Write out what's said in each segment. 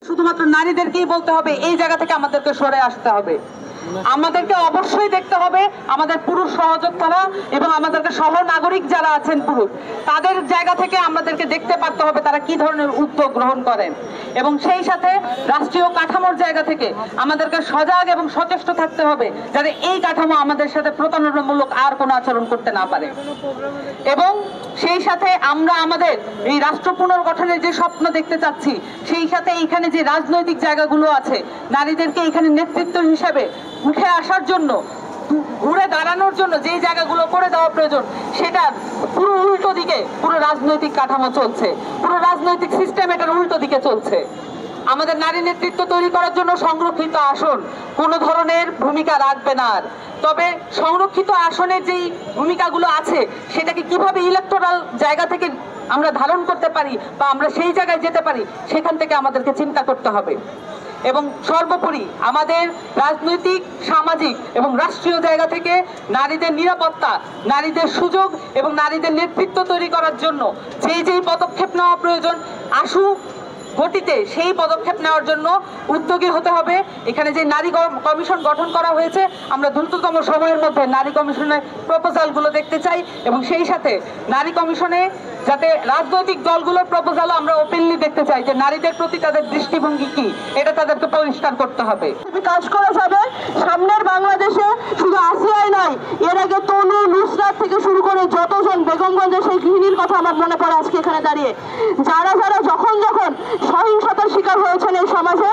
শুধুমাত্র নারীদেরকেই বলতে হবে এই জায়গা থেকে আমাদেরকে সরে আসতে হবে। আমাদেরকে অবশ্যই দেখতে হবে আমাদের পুরুষ সহযোদ্ধারা এবং আমাদেরকে সহ নাগরিক যারা আছেন পুরুষ, তাদের জায়গা থেকে আমাদেরকে দেখতে পারতে হবে তারা কি ধরনের উদ্যোগ গ্রহণ করেন, এবং সেই সাথে রাষ্ট্রীয় কাঠামোর জায়গা থেকে আমাদেরকে সজাগ এবং সচেষ্ট থাকতে হবে যাতে এই কাঠামো আমাদের সাথে প্রতারণামূলক আর কোনো আচরণ করতে না পারে। এবং সেই সাথে আমরা আমাদের এই রাষ্ট্র পুনর্গঠনের যে স্বপ্ন দেখতে চাচ্ছি, সেই সাথে এইখানে যে রাজনৈতিক জায়গাগুলো আছে নারীদেরকে এখানে নেতৃত্ব হিসেবে উঠে আসার জন্য, ঘুরে দাঁড়ানোর জন্য যে জায়গাগুলো করে দেওয়া প্রয়োজন, সেটার পুরো উল্টো দিকে পুরো রাজনৈতিক কাঠামো চলছে, পুরো রাজনৈতিক সিস্টেম এটার উল্টো দিকে চলছে। আমাদের নারী নেতৃত্ব তৈরি করার জন্য সংরক্ষিত আসন কোনো ধরনের ভূমিকা রাখবে না। তবে সংরক্ষিত আসনের যেই ভূমিকাগুলো আছে সেটাকে কিভাবে ইলেকটোরাল জায়গা থেকে আমরা ধারণ করতে পারি বা আমরা সেই জায়গায় যেতে পারি, সেখান থেকে আমাদেরকে চিন্তা করতে হবে। এবং সর্বোপরি আমাদের রাজনৈতিক, সামাজিক এবং রাষ্ট্রীয় জায়গা থেকে নারীদের নিরাপত্তা, নারীদের সুযোগ এবং নারীদের নেতৃত্ব তৈরি করার জন্য যেই পদক্ষেপ নেওয়া প্রয়োজন আশু গতিতে সেই পদক্ষেপ নেওয়ার জন্য উদ্যোগী হতে হবে। এখানে যে নারী কমিশন গঠন করা হয়েছে, আমরা দ্রুততম সময়ের মধ্যে নারী কমিশনের প্রপোজালগুলো দেখতে চাই, এবং সেই সাথে নারী কমিশনে যাতে রাজনৈতিক দলগুলোর প্রপোজালও আমরা ওপেনলি দেখতে চাই যে নারীদের প্রতি তাদের দৃষ্টিভঙ্গি কি, এটা তাদেরকে পরিষ্কার করতে হবে। কাজ করা যাবে সামনের বাংলাদেশে, শুধু আসিয়াই নয়, এর আগে তনু, নুসরাত থেকে শুরু করে যতজন, বেগমগঞ্জের সেই গৃহিণীর কথা আমার মনে পড়ে আজকে এখানে দাঁড়িয়ে, যারা যখন সহিংসতার শিকার হয়েছেন এই সমাজে,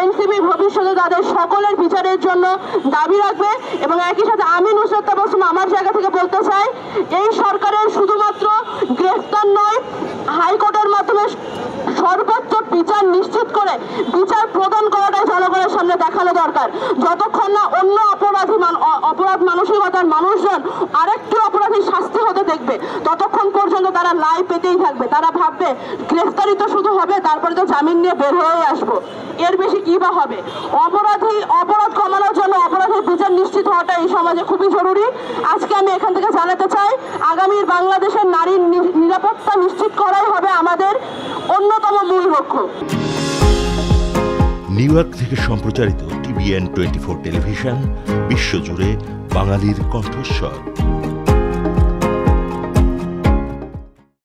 এনসিপি ভবিষ্যতে তাদের সকলের বিচারের জন্য দাবি রাখবে। এবং একই সাথে আমি নুসরাত তাবাসসুম আমার জায়গা থেকে বলতে চাই, এই সরকারের শুধুমাত্র গ্রেফতার নয়, হাইকোর্টের মাধ্যমে সর্বোচ্চ বিচার নিশ্চিত করে বিচার প্রদান করাটাই জনগণের সামনে দেখানো দরকার। যতক্ষণ না অন্য অপরাধ মানসিকতার মানুষজন আরেকটি অপরাধী শাস্তি হতে দেখবে, ততক্ষণ পর্যন্ত তারা লাই পেতেই থাকবে। তারা ভাববে গ্রেফতারি তো শুধু হবে, তারপরে তো জামিন নিয়ে বের হয়ে আসবো, এর বেশি কি বা হবে। অপরাধ কমানোর জন্য অপরাধের বিচার নিশ্চিত হওয়াটা এই সমাজে খুবই জরুরি। আজকে আমি এখান থেকে জানাতে চাই, আগামীর বাংলাদেশের নারীর নিরাপত্তা নিশ্চিত করাই হবে আমাদের অন্যতম মূল লক্ষ্য। নিউ ইয়র্ক থেকে সম্প্রচারিত TVN 24 টেলিভিশন, বিশ্বজুড়ে বাঙালির কণ্ঠস্বর।